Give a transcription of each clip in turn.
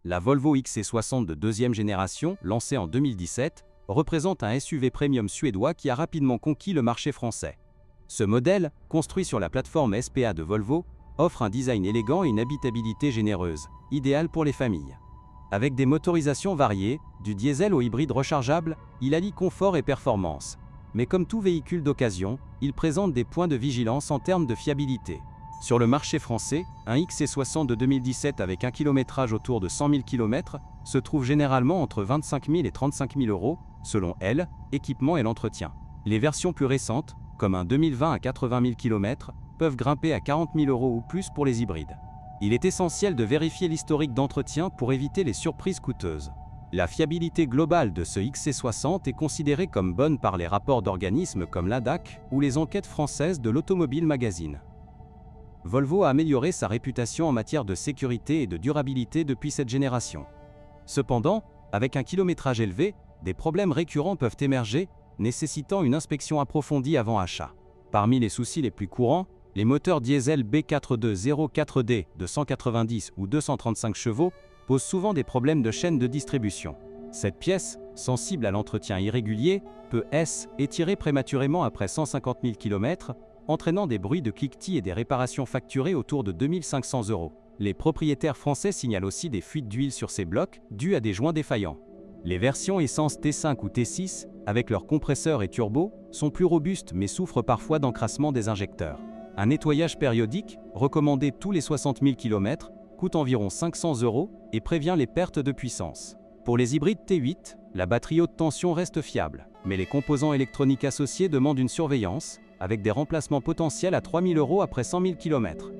La Volvo XC60 de deuxième génération, lancée en 2017, représente un SUV premium suédois qui a rapidement conquis le marché français. Ce modèle, construit sur la plateforme SPA de Volvo, offre un design élégant et une habitabilité généreuse, idéale pour les familles. Avec des motorisations variées, du diesel au hybride rechargeable, il allie confort et performance. Mais comme tout véhicule d'occasion, il présente des points de vigilance en termes de fiabilité. Sur le marché français, un XC60 de 2017 avec un kilométrage autour de 100 000 km se trouve généralement entre 25 000 et 35 000 euros, selon elle, équipement et l'entretien. Les versions plus récentes, comme un 2020 à 80 000 km, peuvent grimper à 40 000 euros ou plus pour les hybrides. Il est essentiel de vérifier l'historique d'entretien pour éviter les surprises coûteuses. La fiabilité globale de ce XC60 est considérée comme bonne par les rapports d'organismes comme l'ADAC ou les enquêtes françaises de l'Automobile Magazine. Volvo a amélioré sa réputation en matière de sécurité et de durabilité depuis cette génération. Cependant, avec un kilométrage élevé, des problèmes récurrents peuvent émerger, nécessitant une inspection approfondie avant achat. Parmi les soucis les plus courants, les moteurs diesel B4204D de 190 ou 235 chevaux posent souvent des problèmes de chaîne de distribution. Cette pièce, sensible à l'entretien irrégulier, peut étirer prématurément après 150 000 km, entraînant des bruits de cliquetis et des réparations facturées autour de 2 500 €. Les propriétaires français signalent aussi des fuites d'huile sur ces blocs, dues à des joints défaillants. Les versions essence T5 ou T6, avec leurs compresseurs et turbos, sont plus robustes mais souffrent parfois d'encrassement des injecteurs. Un nettoyage périodique, recommandé tous les 60 000 km, coûte environ 500 € et prévient les pertes de puissance. Pour les hybrides T8, la batterie haute tension reste fiable, mais les composants électroniques associés demandent une surveillance, avec des remplacements potentiels à 3 000 € après 100 000 km.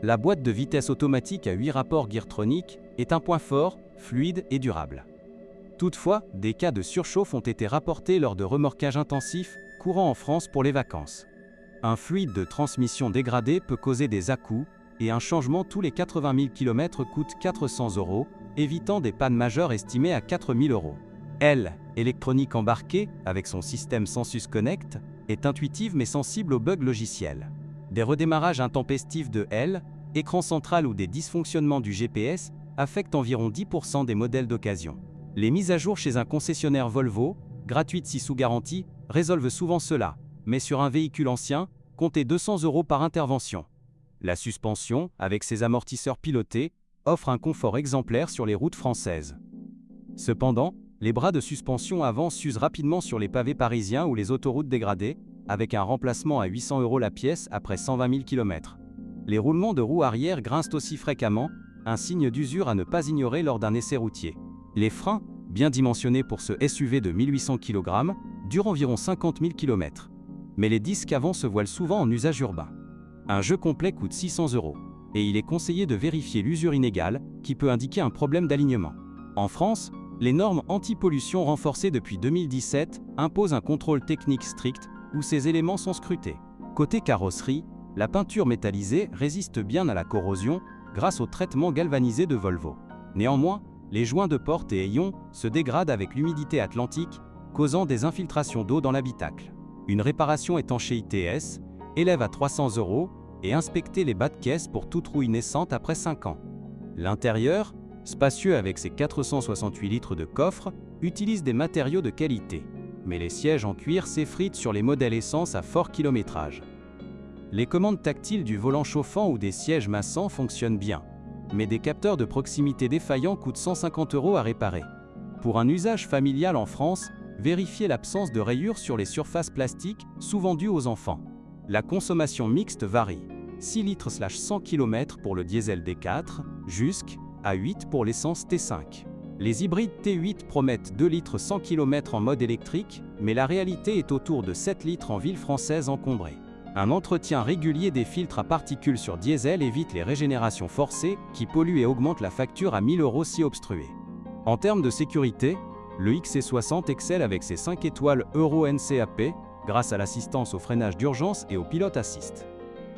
La boîte de vitesse automatique à 8 rapports Geartronic est un point fort, fluide et durable. Toutefois, des cas de surchauffe ont été rapportés lors de remorquages intensifs, courants en France pour les vacances. Un fluide de transmission dégradé peut causer des à-coups, et un changement tous les 80 000 km coûte 400 €, évitant des pannes majeures estimées à 4 000 €. L'électronique embarquée, avec son système Sensus Connect, est intuitive mais sensible aux bugs logiciels. Des redémarrages intempestifs de écran central ou des dysfonctionnements du GPS affectent environ 10% des modèles d'occasion. Les mises à jour chez un concessionnaire Volvo, gratuites si sous garantie, résolvent souvent cela, mais sur un véhicule ancien, comptez 200 € par intervention. La suspension, avec ses amortisseurs pilotés, offre un confort exemplaire sur les routes françaises. Cependant, les bras de suspension avant s'usent rapidement sur les pavés parisiens ou les autoroutes dégradées, avec un remplacement à 800 € la pièce après 120 000 km. Les roulements de roues arrière grincent aussi fréquemment, un signe d'usure à ne pas ignorer lors d'un essai routier. Les freins, bien dimensionnés pour ce SUV de 1800 kg, durent environ 50 000 km. Mais les disques avant se voilent souvent en usage urbain. Un jeu complet coûte 600 €, et il est conseillé de vérifier l'usure inégale, qui peut indiquer un problème d'alignement. En France, les normes anti-pollution renforcées depuis 2017 imposent un contrôle technique strict, où ces éléments sont scrutés. Côté carrosserie, la peinture métallisée résiste bien à la corrosion grâce au traitement galvanisé de Volvo. Néanmoins, les joints de porte et ayons se dégradent avec l'humidité atlantique, causant des infiltrations d'eau dans l'habitacle. Une réparation étanchéité élève à 300 € et inspecter les bas de caisse pour toute rouille naissante après 5 ans. L'intérieur, spacieux avec ses 468 litres de coffre, utilise des matériaux de qualité. Mais les sièges en cuir s'effritent sur les modèles essence à fort kilométrage. Les commandes tactiles du volant chauffant ou des sièges massants fonctionnent bien, mais des capteurs de proximité défaillants coûtent 150 € à réparer. Pour un usage familial en France, vérifiez l'absence de rayures sur les surfaces plastiques, souvent dues aux enfants. La consommation mixte varie, 6 litres/100 km pour le diesel D4, jusqu'à 8 pour l'essence T5. Les hybrides T8 promettent 2 litres 100 km en mode électrique, mais la réalité est autour de 7 litres en ville française encombrée. Un entretien régulier des filtres à particules sur diesel évite les régénérations forcées qui polluent et augmentent la facture à 1 000 € si obstruée. En termes de sécurité, le XC60 excelle avec ses 5 étoiles Euro NCAP grâce à l'assistance au freinage d'urgence et au pilote assist.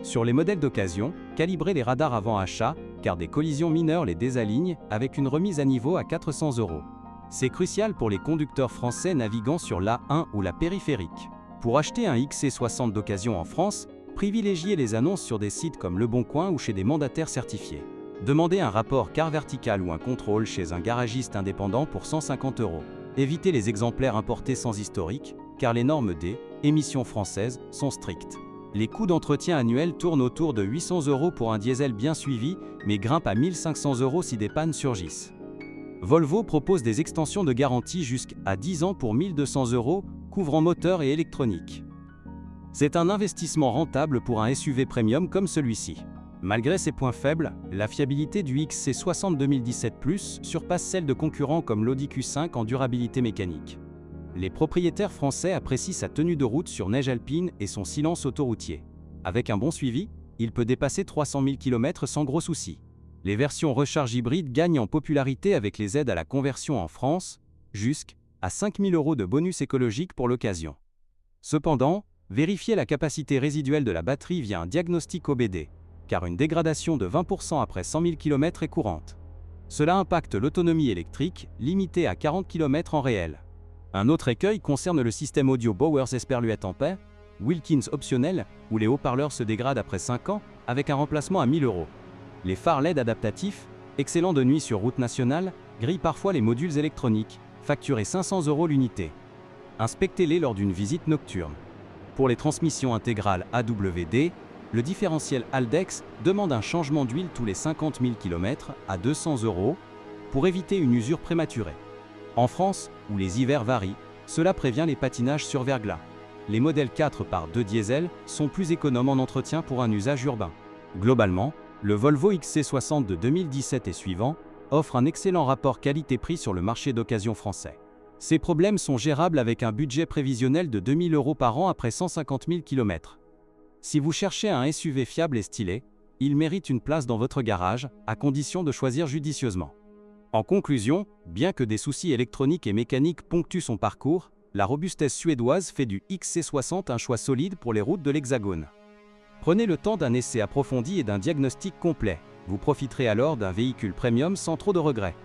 Sur les modèles d'occasion, calibrez les radars avant achat, car des collisions mineures les désalignent avec une remise à niveau à 400 €. C'est crucial pour les conducteurs français naviguant sur l'A1 ou la périphérique. Pour acheter un XC60 d'occasion en France, privilégiez les annonces sur des sites comme Le Bon Coin ou chez des mandataires certifiés. Demandez un rapport car vertical ou un contrôle chez un garagiste indépendant pour 150 €. Évitez les exemplaires importés sans historique, car les normes D, émissions françaises, sont strictes. Les coûts d'entretien annuels tournent autour de 800 € pour un diesel bien suivi, mais grimpent à 1 500 € si des pannes surgissent. Volvo propose des extensions de garantie jusqu'à 10 ans pour 1 200 €, couvrant moteur et électronique. C'est un investissement rentable pour un SUV premium comme celui-ci. Malgré ses points faibles, la fiabilité du XC60 2017+ surpasse celle de concurrents comme l'Audi Q5 en durabilité mécanique. Les propriétaires français apprécient sa tenue de route sur neige alpine et son silence autoroutier. Avec un bon suivi, il peut dépasser 300 000 km sans gros soucis. Les versions recharge hybride gagnent en popularité avec les aides à la conversion en France, jusqu'à 5 000 € de bonus écologique pour l'occasion. Cependant, vérifiez la capacité résiduelle de la batterie via un diagnostic OBD, car une dégradation de 20% après 100 000 km est courante. Cela impacte l'autonomie électrique, limitée à 40 km en réel. Un autre écueil concerne le système audio Bowers Esperluette Ampère, Wilkins optionnel, où les haut-parleurs se dégradent après 5 ans, avec un remplacement à 1 000 €. Les phares LED adaptatifs, excellents de nuit sur route nationale, grillent parfois les modules électroniques, facturés 500 € l'unité. Inspectez-les lors d'une visite nocturne. Pour les transmissions intégrales AWD, le différentiel Haldex demande un changement d'huile tous les 50 000 km à 200 € pour éviter une usure prématurée. En France, où les hivers varient, cela prévient les patinages sur verglas. Les modèles 4x2 diesel sont plus économes en entretien pour un usage urbain. Globalement, le Volvo XC60 de 2017 et suivant offre un excellent rapport qualité-prix sur le marché d'occasion français. Ces problèmes sont gérables avec un budget prévisionnel de 2 000 € par an après 150 000 km. Si vous cherchez un SUV fiable et stylé, il mérite une place dans votre garage, à condition de choisir judicieusement. En conclusion, bien que des soucis électroniques et mécaniques ponctuent son parcours, la robustesse suédoise fait du XC60 un choix solide pour les routes de l'Hexagone. Prenez le temps d'un essai approfondi et d'un diagnostic complet. Vous profiterez alors d'un véhicule premium sans trop de regrets.